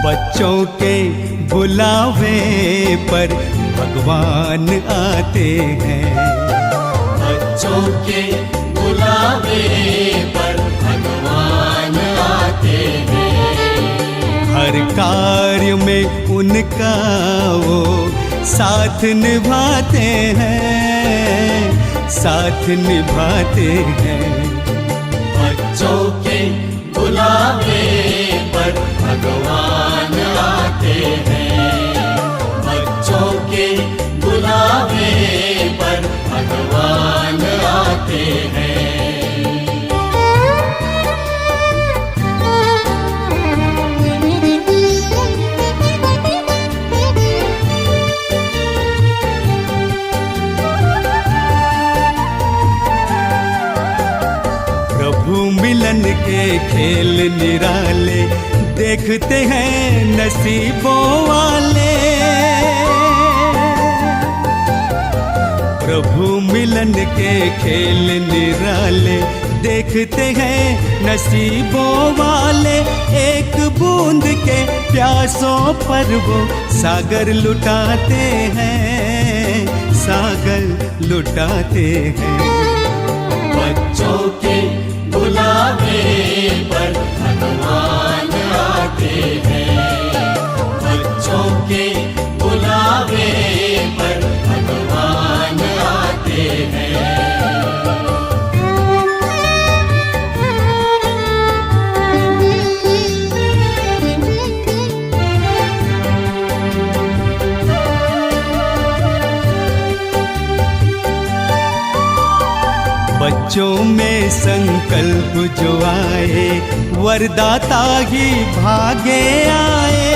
बच्चों के बुलावे पर भगवान आते हैं। बच्चों के बुलावे पर भगवान आते हैं। हर कार्य में उनका वो साथ निभाते हैं, साथ निभाते हैं। बच्चों के बुलावे पर भगवान आते हैं। बच्चों के बुलावे पर भगवान आते हैं। प्रभु मिलन के खेल निराले देखते हैं नसीबों वाले। प्रभु मिलन के खेल निराले देखते हैं नसीबों वाले। एक बूंद के प्यासों पर वो सागर लुटाते हैं, सागर लुटाते हैं। बच्चों के बुलावे पर भगवान आते हैं। बच्चों के बुलावे पर भगवान आते हैं। बच्चों में संकल्प जो आए वरदाता ही भागे आए।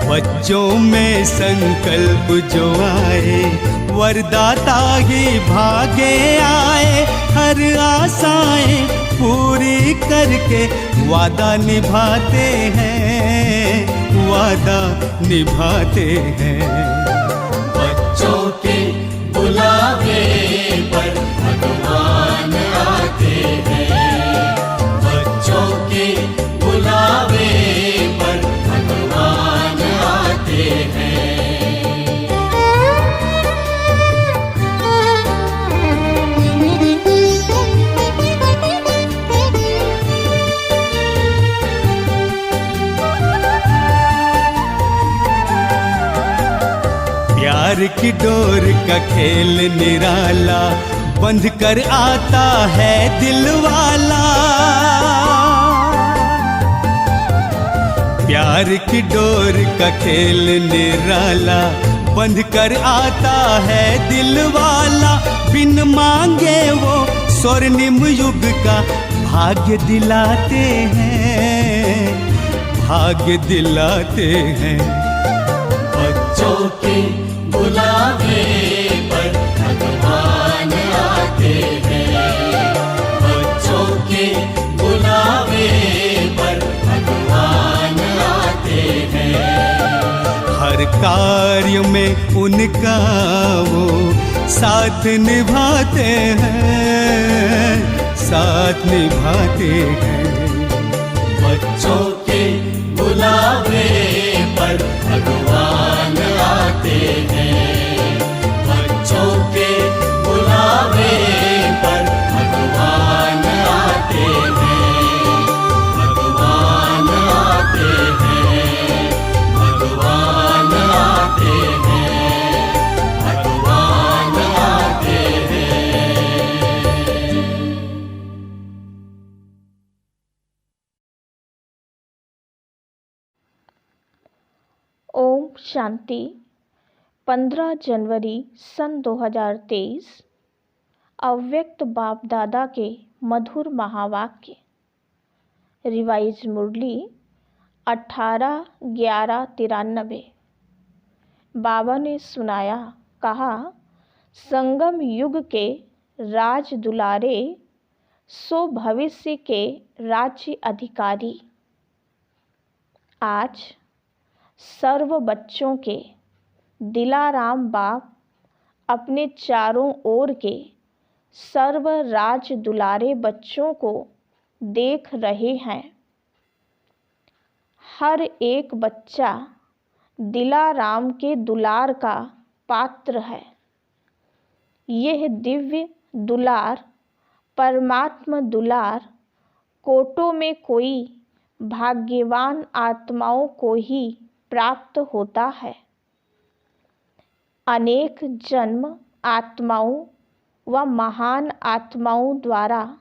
बच्चों में संकल्प जो आए वरदाता ही भागे आए। हर आशाएं पूरी करके वादा निभाते हैं, वादा निभाते हैं। बच्चों के बुलावे पर भगवान आते हैं। बच्चों के बुलावे पर भगवान आते हैं। प्यार की डोर का खेल निराला बंध कर आता है दिल वाला। प्यार की डोर का खेल निराला बंध कर आता है दिल वाला। बिन मांगे वो स्वर्णिम युग का भाग्य दिलाते हैं, भाग्य दिलाते हैं। बच्चों के बुलावे पर भगवान आते हैं। बच्चों के बुलावे पर भगवान आते हैं। हर कार्य में उनका वो साथ निभाते हैं, साथ निभाते हैं। बच्चों के बुलावे पर भगवान आते हैं। बच्चों के बुलावे पर भगवान आते हैं। भगवान आते हैं। भगवान आते हैं। भगवान आते हैं। ओम शांति। 15 जनवरी सन 2023। अव्यक्त बाप दादा के मधुर महावाक्य। रिवाइज मुरली 18/11/93। बाबा ने सुनाया, कहा, संगम युग के राज दुलारे सो भविष्य के राज्य अधिकारी। आज सर्व बच्चों के दिलाराम बाप अपने चारों ओर के सर्व राज दुलारे बच्चों को देख रहे हैं। हर एक बच्चा दिलाराम के दुलार का पात्र है। यह दिव्य दुलार, परमात्मा दुलार, कोटों में कोई भाग्यवान आत्माओं को ही प्राप्त होता है। अनेक जन्म आत्माओं व महान आत्माओं द्वारा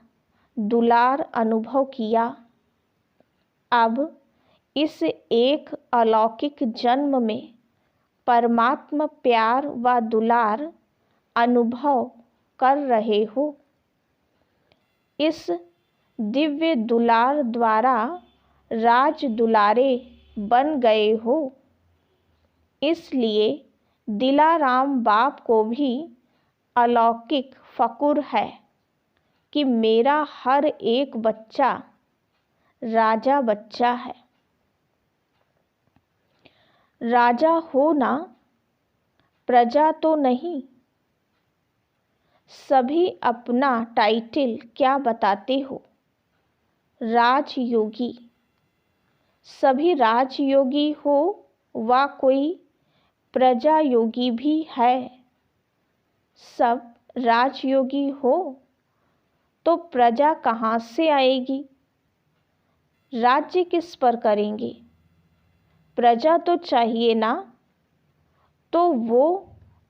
दुलार अनुभव किया। अब इस एक अलौकिक जन्म में परमात्मा प्यार व दुलार अनुभव कर रहे हो। इस दिव्य दुलार द्वारा राज दुलारे बन गए हो। इसलिए दिलाराम बाप को भी अलौकिक फ़क्र है कि मेरा हर एक बच्चा राजा बच्चा है। राजा हो ना, प्रजा तो नहीं। सभी अपना टाइटल क्या बताते हो? राजयोगी। सभी राजयोगी हो व कोई प्रजा योगी भी है। सब राजयोगी हो तो प्रजा कहाँ से आएगी? राज्य किस पर करेंगे? प्रजा तो चाहिए ना। तो वो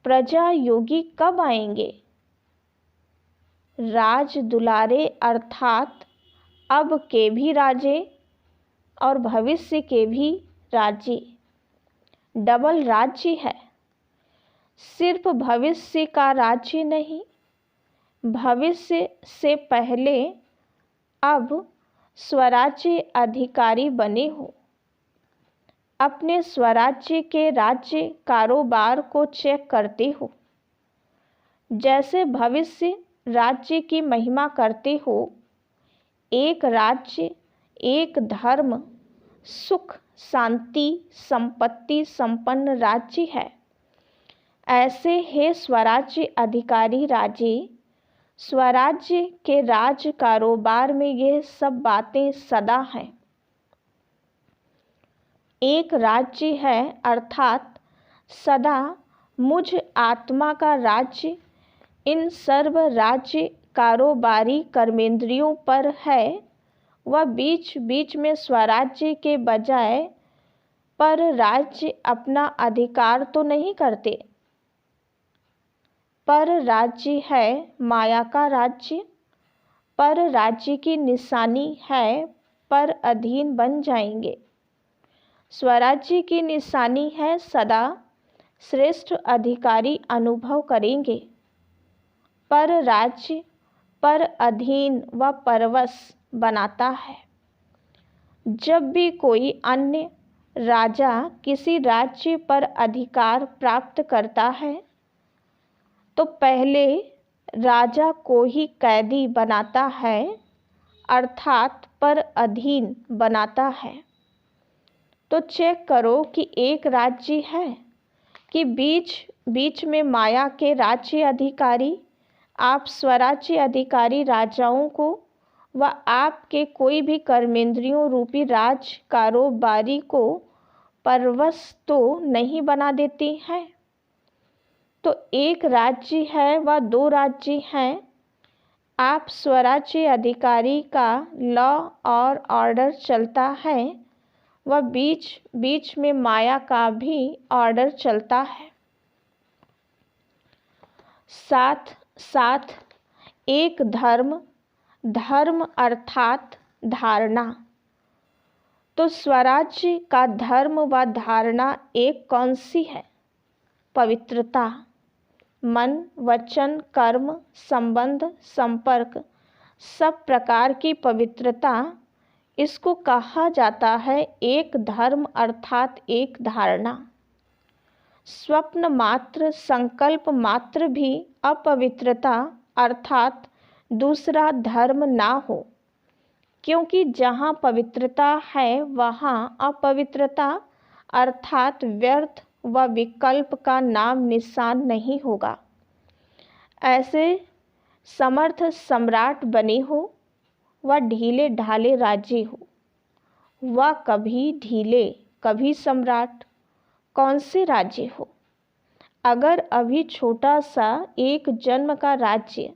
प्रजा योगी कब आएंगे? राज दुलारे अर्थात अब के भी राजे और भविष्य के भी राज्य। डबल राज्य है। सिर्फ भविष्य का राज्य नहीं, भविष्य से पहले अब स्वराज्य अधिकारी बने हो। अपने स्वराज्य के राज्य कारोबार को चेक करते हो। जैसे भविष्य राज्य की महिमा करते हो। एक राज्य, एक धर्म, सुख, शांति, संपत्ति संपन्न राज्य है। ऐसे है स्वराज्य अधिकारी राजे। स्वराज्य के राज कारोबार में यह सब बातें सदा हैं। एक राज्य है अर्थात सदा मुझ आत्मा का राज्य इन सर्व राज्य कारोबारी कर्मेंद्रियों पर है। वह बीच बीच में स्वराज्य के बजाय पर राज्य अपना अधिकार तो नहीं करते। पर राज्य है माया का राज्य। पर राज्य की निशानी है पर अधीन बन जाएंगे। स्वराज्य की निशानी है सदा श्रेष्ठ अधिकारी अनुभव करेंगे। पर राज्य पर अधीन व परवश बनाता है। जब भी कोई अन्य राजा किसी राज्य पर अधिकार प्राप्त करता है तो पहले राजा को ही कैदी बनाता है अर्थात पर अधीन बनाता है। तो चेक करो कि एक राज्य है कि बीच बीच में माया के राज्य अधिकारी आप स्वराज्य अधिकारी राजाओं को व आपके कोई भी कर्मेंद्रियों रूपी राज कारोबारी को परवश तो नहीं बना देते हैं। तो एक राज्य है व दो राज्य हैं। आप स्वराज्य अधिकारी का लॉ और ऑर्डर चलता है व बीच बीच में माया का भी ऑर्डर चलता है। साथ साथ एक धर्म, धर्म अर्थात धारणा। तो स्वराज्य का धर्म व धारणा एक कौन सी है? पवित्रता। मन, वचन, कर्म, संबंध, संपर्क, सब प्रकार की पवित्रता, इसको कहा जाता है एक धर्म अर्थात एक धारणा। स्वप्न मात्र, संकल्प मात्र भी अपवित्रता अर्थात दूसरा धर्म ना हो। क्योंकि जहाँ पवित्रता है वहाँ अपवित्रता अर्थात व्यर्थ व विकल्प का नाम निशान नहीं होगा। ऐसे समर्थ सम्राट बने हो व ढीले ढाले राज्य हो। वह कभी ढीले कभी सम्राट कौन से राज्य हो। अगर अभी छोटा सा एक जन्म का राज्य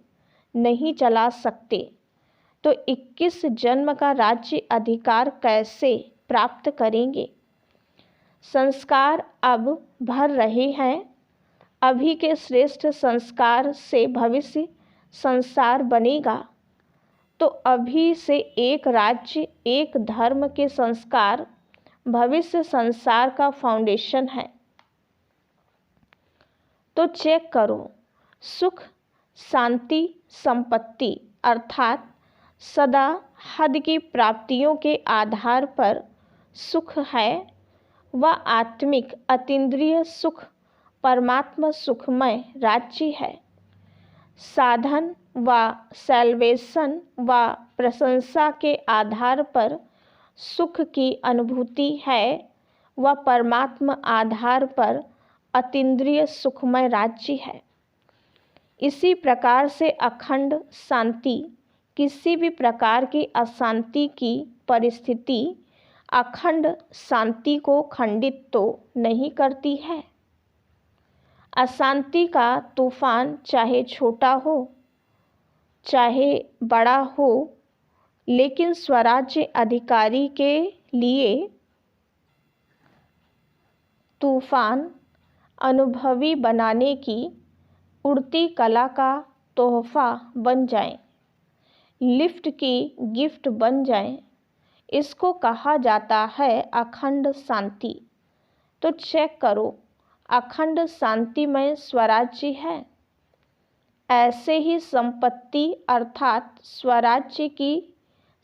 नहीं चला सकते तो 21 जन्म का राज्य अधिकार कैसे प्राप्त करेंगे। संस्कार अब भर रहे हैं। अभी के श्रेष्ठ संस्कार से भविष्य संसार बनेगा। तो अभी से एक राज्य एक धर्म के संस्कार भविष्य संसार का फाउंडेशन है। तो चेक करो, सुख शांति संपत्ति अर्थात सदा हद की प्राप्तियों के आधार पर सुख है। वह आत्मिक अतीन्द्रिय सुख परमात्मा सुखमय राज्य है। साधन व सैल्वेशन व प्रशंसा के आधार पर सुख की अनुभूति है। वह परमात्मा आधार पर अतीन्द्रिय सुखमय राज्य है। इसी प्रकार से अखंड शांति किसी भी प्रकार की अशांति की परिस्थिति अखंड शांति को खंडित तो नहीं करती है। अशांति का तूफान चाहे छोटा हो चाहे बड़ा हो, लेकिन स्वराज्य अधिकारी के लिए तूफान अनुभवी बनाने की उड़ती कला का तोहफा बन जाए, लिफ्ट की गिफ्ट बन जाए। इसको कहा जाता है अखंड शांति। तो चेक करो, अखंड शांतिमय स्वराज्य है। ऐसे ही संपत्ति अर्थात स्वराज्य की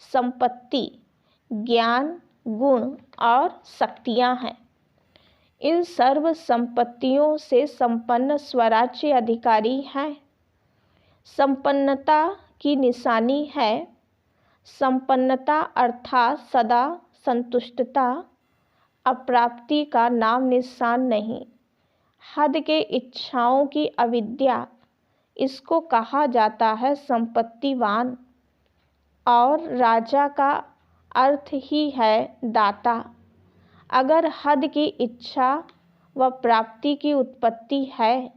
संपत्ति ज्ञान गुण और शक्तियाँ हैं। इन सर्व संपत्तियों से संपन्न स्वराज्य अधिकारी हैं। संपन्नता की निशानी है। संपन्नता अर्थात सदा संतुष्टता, अप्राप्ति का नाम निशान नहीं। हद के इच्छाओं की अविद्या, इसको कहा जाता है संपत्तिवान। और राजा का अर्थ ही है दाता। अगर हद की इच्छा व प्राप्ति की उत्पत्ति है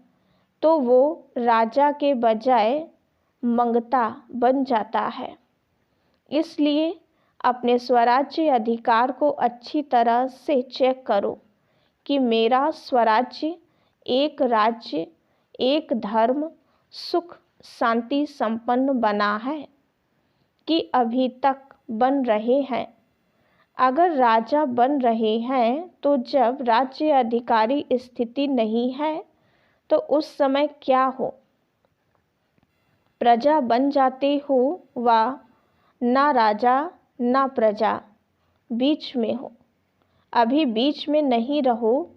तो वो राजा के बजाय मंगता बन जाता है। इसलिए अपने स्वराज्य अधिकार को अच्छी तरह से चेक करो कि मेरा स्वराज्य एक राज्य एक धर्म सुख शांति संपन्न बना है कि अभी तक बन रहे हैं। अगर राजा बन रहे हैं तो जब राज्य अधिकारी स्थिति नहीं है तो उस समय क्या हो। प्रजा बन जाते हो व ना राजा ना प्रजा, बीच में हो। अभी बीच में नहीं रहो।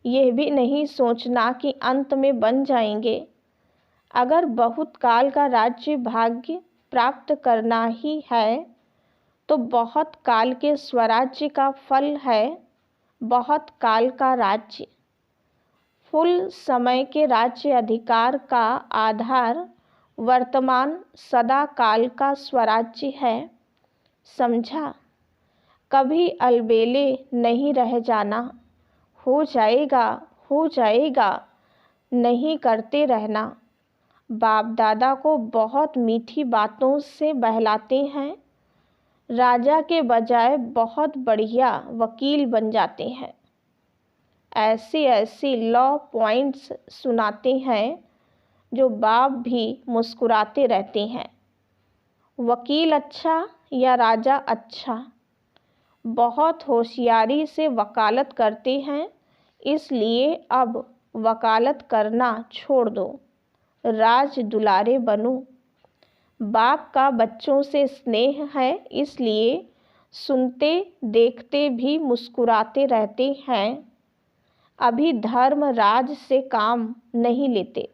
यह भी नहीं सोचना कि अंत में बन जाएंगे। अगर बहुत काल का राज्य भाग्य प्राप्त करना ही है तो बहुत काल के स्वराज्य का फल है बहुत काल का राज्य। फुल समय के राज्य अधिकार का आधार वर्तमान सदा काल का स्वराज्य है। समझा? कभी अलबेले नहीं रह जाना। हो जाएगा नहीं करते रहना। बाप दादा को बहुत मीठी बातों से बहलाते हैं। राजा के बजाय बहुत बढ़िया वकील बन जाते हैं। ऐसी लॉ पॉइंट्स सुनाते हैं जो बाप भी मुस्कुराते रहते हैं। वकील अच्छा या राजा अच्छा, बहुत होशियारी से वकालत करते हैं। इसलिए अब वकालत करना छोड़ दो, राज दुलारे बनो। बाप का बच्चों से स्नेह है, इसलिए सुनते देखते भी मुस्कुराते रहते हैं। अभी धर्म राज से काम नहीं लेते।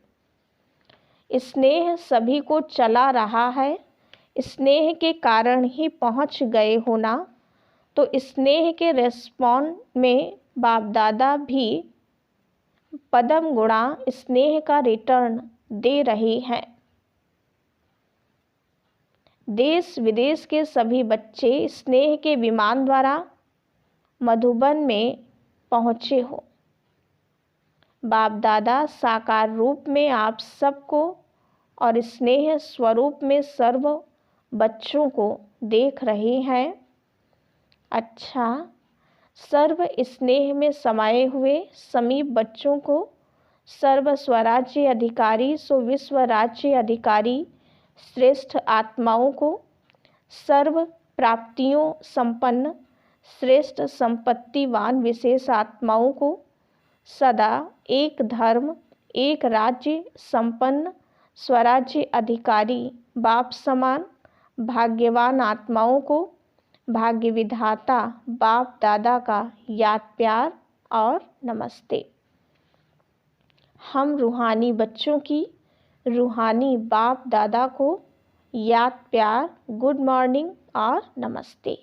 स्नेह सभी को चला रहा है। स्नेह के कारण ही पहुंच गए होना। तो स्नेह के रेस्पॉन्ड में बाप दादा भी पदम गुणा स्नेह का रिटर्न दे रहे हैं। देश विदेश के सभी बच्चे स्नेह के विमान द्वारा मधुबन में पहुँचे हो। बाप दादा साकार रूप में आप सबको और स्नेह स्वरूप में सर्व बच्चों को देख रहे हैं। अच्छा, सर्व स्नेह में समाये हुए समीप बच्चों को सर्व स्वराज्य अधिकारी सो विश्व राज्य अधिकारी श्रेष्ठ आत्माओं को सर्व प्राप्तियों संपन्न श्रेष्ठ संपत्तिवान विशेष आत्माओं को सदा एक धर्म एक राज्य संपन्न स्वराज्य अधिकारी बाप समान भाग्यवान आत्माओं को भाग्य विधाता बाप दादा का याद प्यार और नमस्ते। हम रूहानी बच्चों की रूहानी बाप दादा को याद प्यार गुड मॉर्निंग और नमस्ते।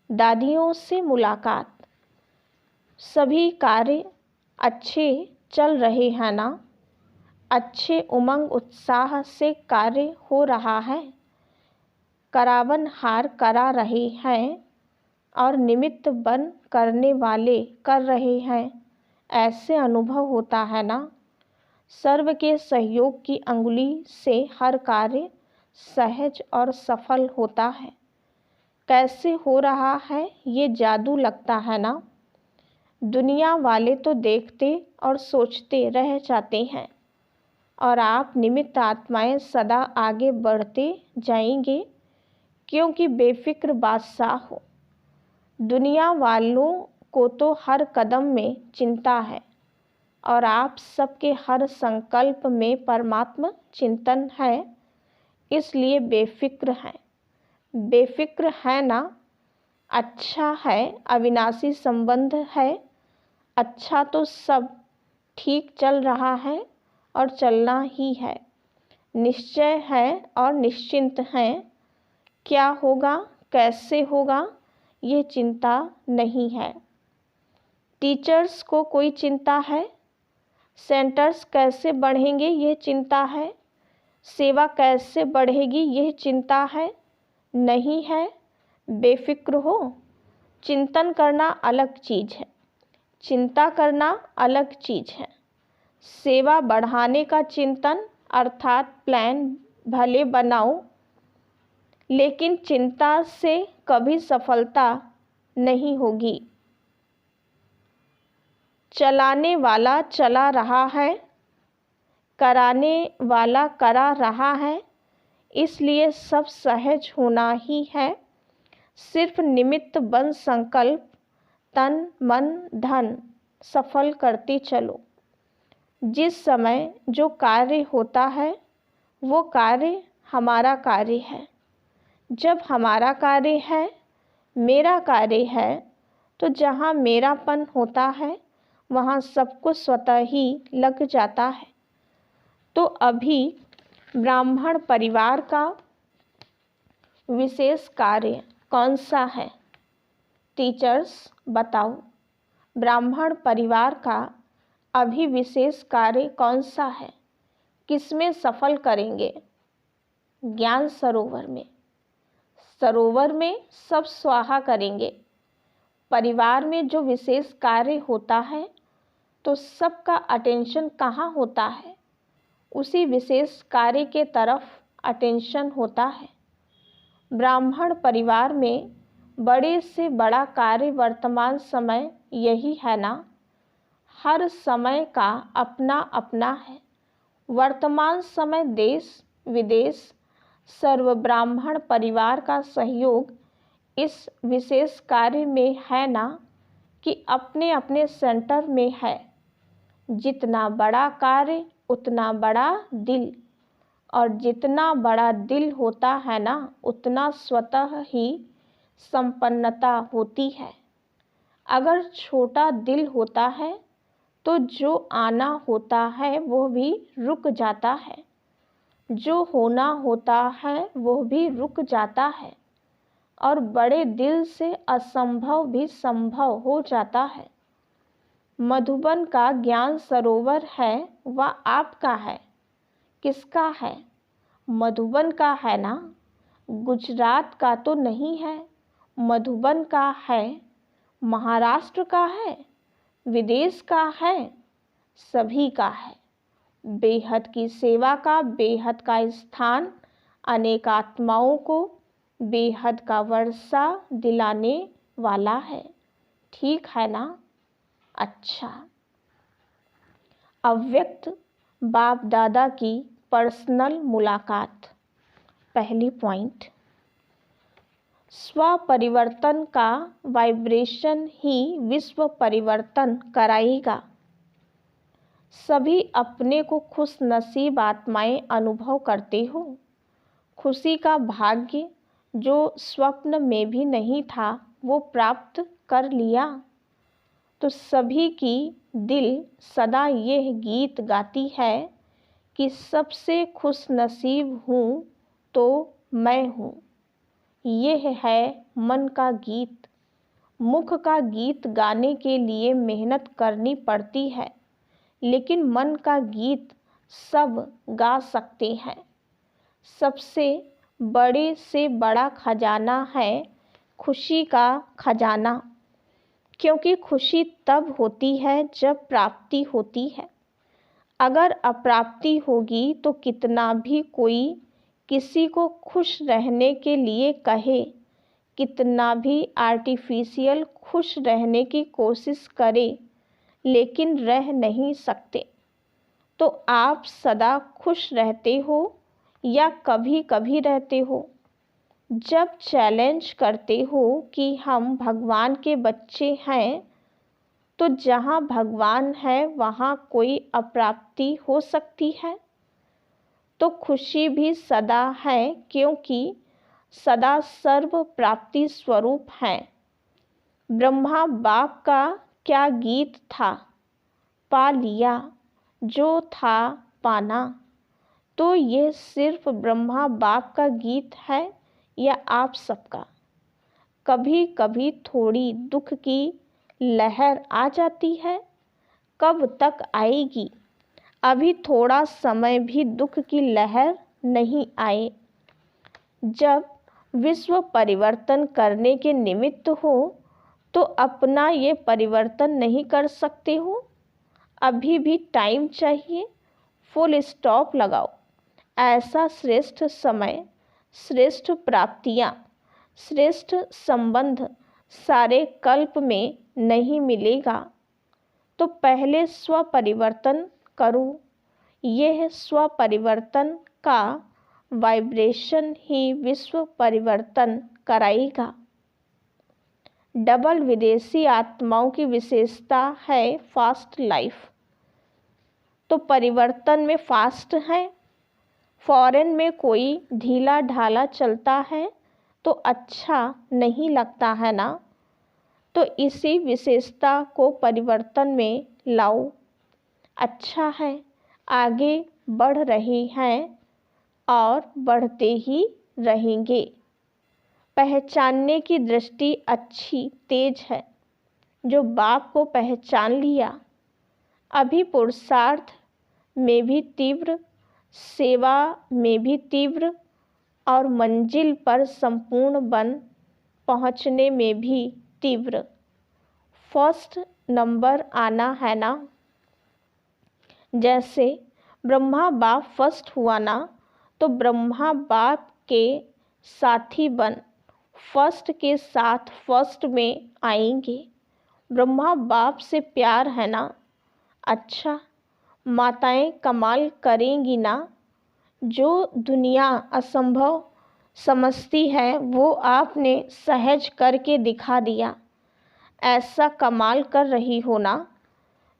दादियों से मुलाकात। सभी कार्य अच्छे चल रहे हैं ना? अच्छे उमंग उत्साह से कार्य हो रहा है। करावन हार करा रहे हैं और निमित्त बन करने वाले कर रहे हैं, ऐसे अनुभव होता है ना? सर्व के सहयोग की अंगुली से हर कार्य सहज और सफल होता है। कैसे हो रहा है ये जादू लगता है ना? दुनिया वाले तो देखते और सोचते रह जाते हैं और आप निमित्त आत्माएं सदा आगे बढ़ते जाएंगे, क्योंकि बेफिक्र बादशाह हो। दुनिया वालों को तो हर कदम में चिंता है और आप सबके हर संकल्प में परमात्मा चिंतन है, इसलिए बेफिक्र हैं। बेफिक्र है ना? अच्छा है, अविनाशी संबंध है। अच्छा तो सब ठीक चल रहा है और चलना ही है। निश्चय है और निश्चिंत हैं। क्या होगा कैसे होगा ये चिंता नहीं है। टीचर्स को कोई चिंता है? सेंटर्स कैसे बढ़ेंगे ये चिंता है। सेवा कैसे बढ़ेगी ये चिंता है? नहीं है। बेफिक्र हो। चिंतन करना अलग चीज़ है, चिंता करना अलग चीज़ है। सेवा बढ़ाने का चिंतन अर्थात प्लान भले बनाओ, लेकिन चिंता से कभी सफलता नहीं होगी। चलाने वाला चला रहा है, कराने वाला करा रहा है, इसलिए सब सहज होना ही है। सिर्फ निमित्त बन संकल्प तन मन धन सफल करते चलो। जिस समय जो कार्य होता है वो कार्य हमारा कार्य है। जब हमारा कार्य है, मेरा कार्य है, तो जहाँ मेरापन होता है वहाँ सब कुछ स्वतः ही लग जाता है। तो अभी ब्राह्मण परिवार का विशेष कार्य कौन सा है? टीचर्स बताओ, ब्राह्मण परिवार का अभी विशेष कार्य कौन सा है? किसमें सफल करेंगे? ज्ञान सरोवर में। सरोवर में सब स्वाहा करेंगे। परिवार में जो विशेष कार्य होता है तो सबका अटेंशन कहाँ होता है? उसी विशेष कार्य के तरफ अटेंशन होता है। ब्राह्मण परिवार में बड़े से बड़ा कार्य वर्तमान समय यही है ना? हर समय का अपना अपना है। वर्तमान समय देश विदेश सर्व ब्राह्मण परिवार का सहयोग इस विशेष कार्य में है ना, कि अपने अपने सेंटर में है। जितना बड़ा कार्य उतना बड़ा दिल, और जितना बड़ा दिल होता है ना, उतना स्वतः ही संपन्नता होती है। अगर छोटा दिल होता है तो जो आना होता है वो भी रुक जाता है, जो होना होता है वो भी रुक जाता है, और बड़े दिल से असंभव भी संभव हो जाता है। मधुबन का ज्ञान सरोवर है, वह आपका है। किसका है? मधुबन का है ना, गुजरात का तो नहीं है, मधुबन का है। महाराष्ट्र का है, विदेश का है, सभी का है। बेहद की सेवा का बेहद का स्थान अनेक आत्माओं को बेहद का वर्षा दिलाने वाला है। ठीक है ना? अच्छा, अव्यक्त बाप दादा की पर्सनल मुलाकात। पहली पॉइंट, स्व परिवर्तन का वाइब्रेशन ही विश्व परिवर्तन कराएगा। सभी अपने को खुश नसीब आत्माएं अनुभव करते हो। खुशी का भाग्य जो स्वप्न में भी नहीं था वो प्राप्त कर लिया। तो सभी की दिल सदा यह गीत गाती है कि सबसे खुश नसीब हूँ तो मैं हूँ। यह है मन का गीत। मुख का गीत गाने के लिए मेहनत करनी पड़ती है, लेकिन मन का गीत सब गा सकते हैं। सबसे बड़े से बड़ा खजाना है खुशी का खजाना, क्योंकि खुशी तब होती है जब प्राप्ति होती है। अगर अप्राप्ति होगी तो कितना भी कोई किसी को खुश रहने के लिए कहे, कितना भी आर्टिफिशियल खुश रहने की कोशिश करे, लेकिन रह नहीं सकते। तो आप सदा खुश रहते हो या कभी कभी रहते हो? जब चैलेंज करते हो कि हम भगवान के बच्चे हैं, तो जहाँ भगवान है वहाँ कोई अप्राप्ति हो सकती है? तो खुशी भी सदा है, क्योंकि सदा सर्व प्राप्ति स्वरूप है। ब्रह्मा बाप का क्या गीत था? पा लिया जो था पाना। तो ये सिर्फ ब्रह्मा बाप का गीत है या आप सबका? कभी कभी थोड़ी दुख की लहर आ जाती है। कब तक आएगी? अभी थोड़ा समय भी दुख की लहर नहीं आए। जब विश्व परिवर्तन करने के निमित्त हो तो अपना ये परिवर्तन नहीं कर सकते हो? अभी भी टाइम चाहिए। फुल स्टॉप लगाओ। ऐसा श्रेष्ठ समय, श्रेष्ठ प्राप्तियाँ, श्रेष्ठ संबंध सारे कल्प में नहीं मिलेगा। तो पहले स्व परिवर्तन करो। यह स्व परिवर्तन का वाइब्रेशन ही विश्व परिवर्तन कराएगा। डबल विदेशी आत्माओं की विशेषता है फास्ट लाइफ। तो परिवर्तन में फास्ट है। फॉरेन में कोई ढीला ढाला चलता है तो अच्छा नहीं लगता है ना? तो इसी विशेषता को परिवर्तन में लाओ। अच्छा है, आगे बढ़ रहे हैं और बढ़ते ही रहेंगे। पहचानने की दृष्टि अच्छी तेज है। जो बाप को पहचान लिया, अभी पुरुषार्थ में भी तीव्र, सेवा में भी तीव्र और मंजिल पर संपूर्ण बन पहुंचने में भी तीव्र। फर्स्ट नंबर आना है ना? जैसे ब्रह्मा बाप फर्स्ट हुआ ना, तो ब्रह्मा बाप के साथी बन फर्स्ट के साथ फर्स्ट में आएंगे। ब्रह्मा बाप से प्यार है ना? अच्छा, माताएं कमाल करेंगी ना? जो दुनिया असंभव समझती है वो आपने सहज करके दिखा दिया। ऐसा कमाल कर रही हो ना?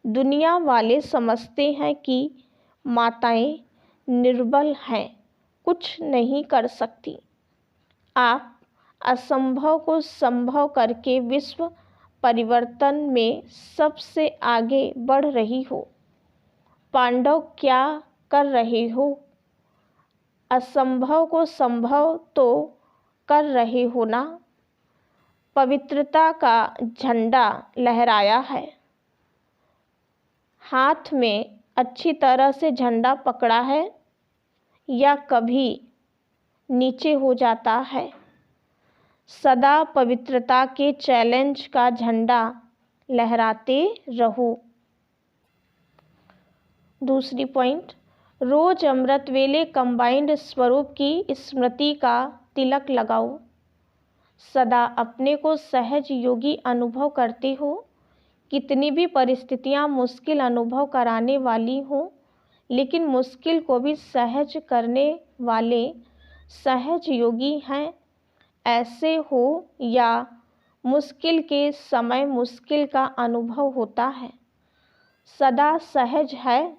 दुनिया वाले समझते हैं कि माताएं निर्बल हैं, कुछ नहीं कर सकती। आप असंभव को संभव करके विश्व परिवर्तन में सबसे आगे बढ़ रही हो। पांडव क्या कर रहे हो? असंभव को संभव तो कर रहे हो ना? पवित्रता का झंडा लहराया है। हाथ में अच्छी तरह से झंडा पकड़ा है या कभी नीचे हो जाता है? सदा पवित्रता के चैलेंज का झंडा लहराते रहो। दूसरी पॉइंट, रोज अमृत वेले कंबाइंड स्वरूप की स्मृति का तिलक लगाओ। सदा अपने को सहज योगी अनुभव करते हो। कितनी भी परिस्थितियां मुश्किल अनुभव कराने वाली हो, लेकिन मुश्किल को भी सहज करने वाले सहज योगी हैं। ऐसे हो या मुश्किल के समय मुश्किल का अनुभव होता है, सदा सहज है।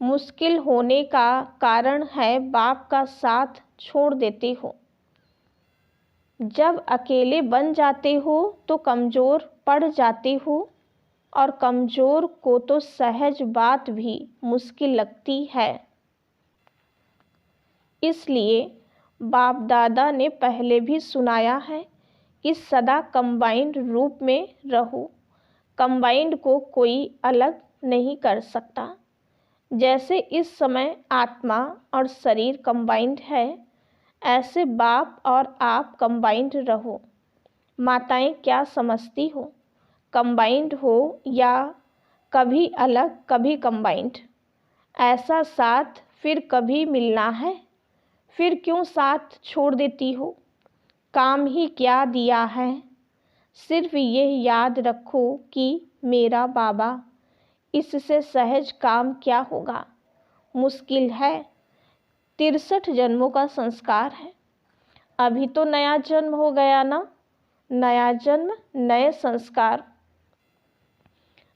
मुश्किल होने का कारण है बाप का साथ छोड़ देते हो। जब अकेले बन जाते हो तो कमज़ोर पड़ जाते हो, और कमज़ोर को तो सहज बात भी मुश्किल लगती है। इसलिए बाप दादा ने पहले भी सुनाया है कि सदा कंबाइंड रूप में रहो। कंबाइंड को कोई अलग नहीं कर सकता। जैसे इस समय आत्मा और शरीर कंबाइंड है, ऐसे बाप और आप कंबाइंड रहो। माताएं क्या समझती हो, कंबाइंड हो या कभी अलग कभी कंबाइंड? ऐसा साथ फिर कभी मिलना है, फिर क्यों साथ छोड़ देती हो? काम ही क्या दिया है? सिर्फ ये याद रखो कि मेरा बाबा, इससे सहज काम क्या होगा? मुश्किल है। 63 जन्मों का संस्कार है। अभी तो नया जन्म हो गया ना, नया जन्म नए संस्कार।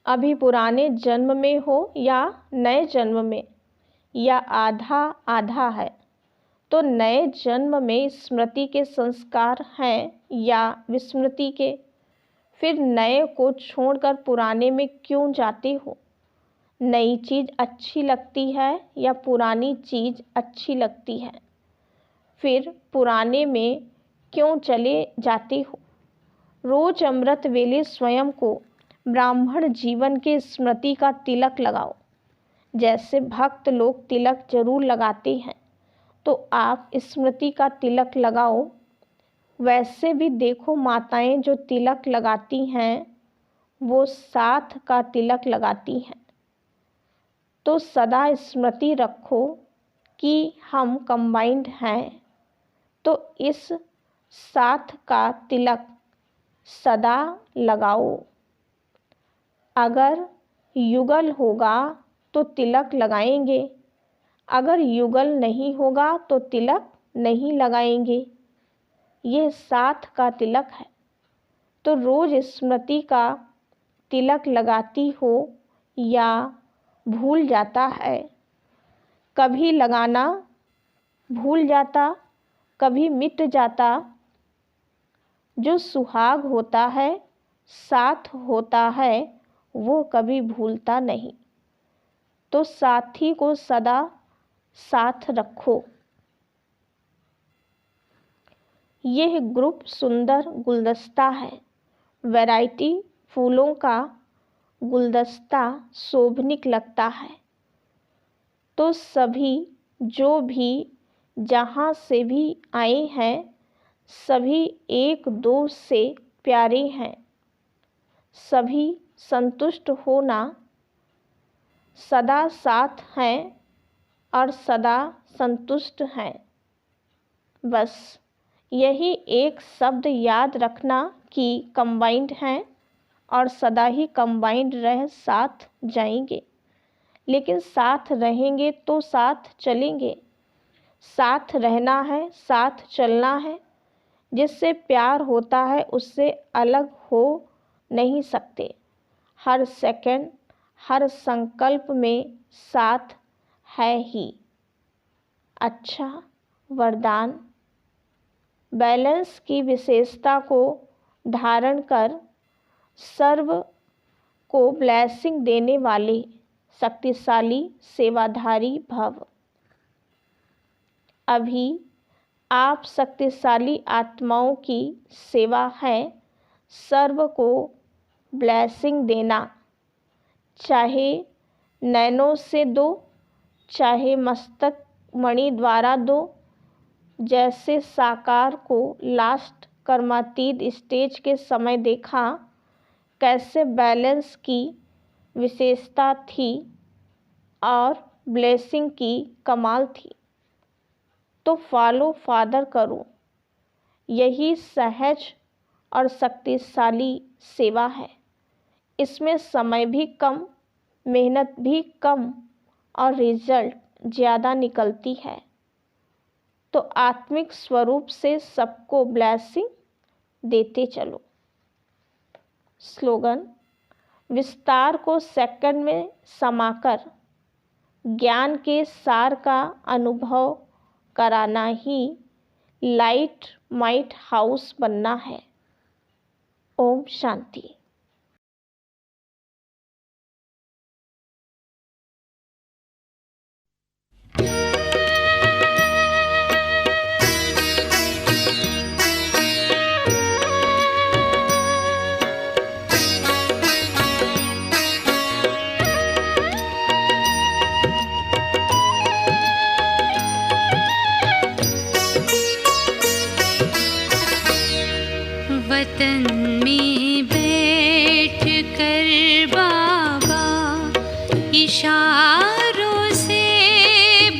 अभी पुराने जन्म में हो या नए जन्म में, या आधा आधा है, तो नए जन्म में स्मृति के संस्कार हैं या विस्मृति के? फिर नए को छोड़कर पुराने में क्यों जाते हो? नई चीज़ अच्छी लगती है या पुरानी चीज़ अच्छी लगती है? फिर पुराने में क्यों चले जाते हो? रोज अमृत वेले स्वयं को ब्राह्मण जीवन के स्मृति का तिलक लगाओ। जैसे भक्त लोग तिलक जरूर लगाते हैं, तो आप स्मृति का तिलक लगाओ। वैसे भी देखो, माताएं जो तिलक लगाती हैं वो साथ का तिलक लगाती हैं। तो सदा स्मृति रखो कि हम कंबाइंड हैं, तो इस साथ का तिलक सदा लगाओ। अगर युगल होगा तो तिलक लगाएंगे, अगर युगल नहीं होगा तो तिलक नहीं लगाएंगे। यह साथ का तिलक है। तो रोज स्मृति का तिलक लगाती हो या भूल जाता है? कभी लगाना भूल जाता, कभी मिट जाता। जो सुहाग होता है, साथ होता है, वो कभी भूलता नहीं। तो साथी को सदा साथ रखो। यह ग्रुप सुंदर गुलदस्ता है। वैरायटी फूलों का गुलदस्ता शोभनीक लगता है। तो सभी जो भी जहाँ से भी आए हैं, सभी एक दो से प्यारे हैं। सभी संतुष्ट होना, सदा साथ हैं और सदा संतुष्ट हैं। बस यही एक शब्द याद रखना कि कंबाइंड हैं और सदा ही कंबाइंड रह साथ जाएंगे। लेकिन साथ रहेंगे तो साथ चलेंगे। साथ रहना है, साथ चलना है। जिससे प्यार होता है उससे अलग हो नहीं सकते। हर सेकंड, हर संकल्प में साथ है ही। अच्छा वरदान। बैलेंस की विशेषता को धारण कर सर्व को ब्लेसिंग देने वाले शक्तिशाली सेवाधारी भव। अभी आप शक्तिशाली आत्माओं की सेवा है सर्व को ब्लेसिंग देना। चाहे नैनों से दो, चाहे मस्तक मणि द्वारा दो। जैसे साकार को लास्ट कर्मातीत स्टेज के समय देखा कैसे बैलेंस की विशेषता थी और ब्लेसिंग की कमाल थी। तो फॉलो फादर करो, यही सहज और शक्तिशाली सेवा है। इसमें समय भी कम, मेहनत भी कम और रिजल्ट ज़्यादा निकलती है। तो आत्मिक स्वरूप से सबको ब्लेसिंग देते चलो। स्लोगन: विस्तार को सेकंड में समाकर ज्ञान के सार का अनुभव कराना ही लाइट माइट हाउस बनना है। ओम शांति। वतन में बैठ कर बाबा इशारों से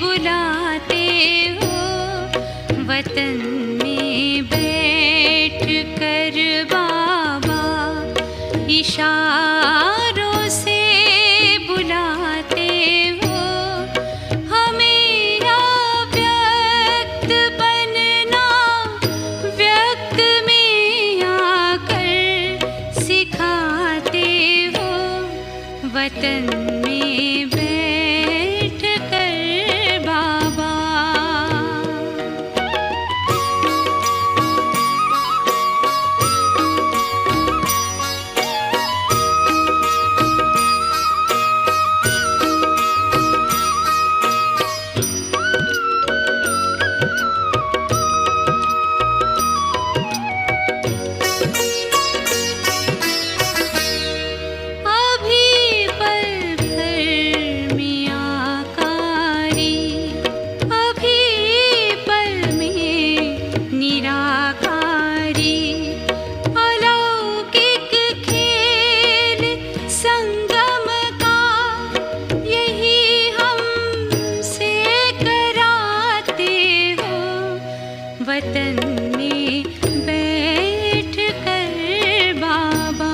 बुलाते हो। वतन में बैठ कर बाबा इशारों से बुलाते हो। हमें अव्यक्त बनना व्यक्त में आकर सिखाते हो। वतन में बैठ कर बाबा अभी पल भर में आकारी, अभी पल में निराकारी। अलौकिक खेल संगम का यही हमसे कराते हो। वतन में बैठ कर बाबा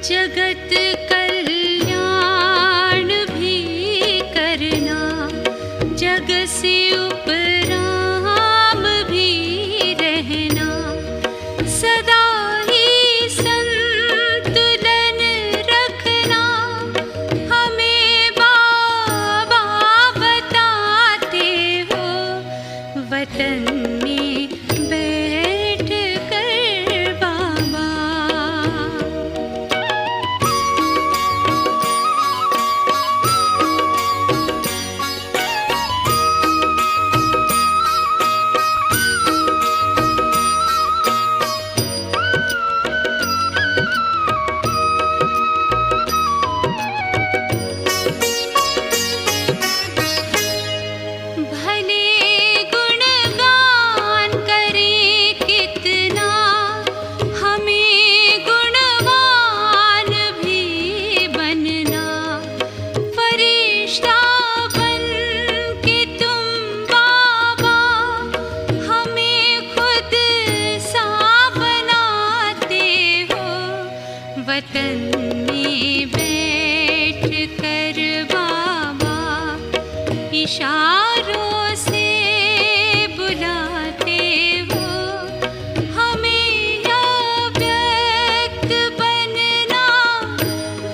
जगत कल्याण भी करना, जग से उपराम भी रहना। सदा ही संतुलन रखना हमें बाबा बताते हो। वतन में बैठ कर बाबा भले गुणगान करें कितना, हमें गुणवान भी बनना। फरिश्ता बन के तुम बाबा हमें खुद सा बनाते हो। वतन में बैठ कर बाबा इशारों से बुलाते हो। हमें अव्यक्त बनना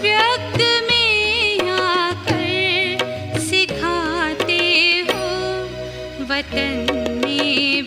व्यक्त में आकर सिखाते हो। वतन में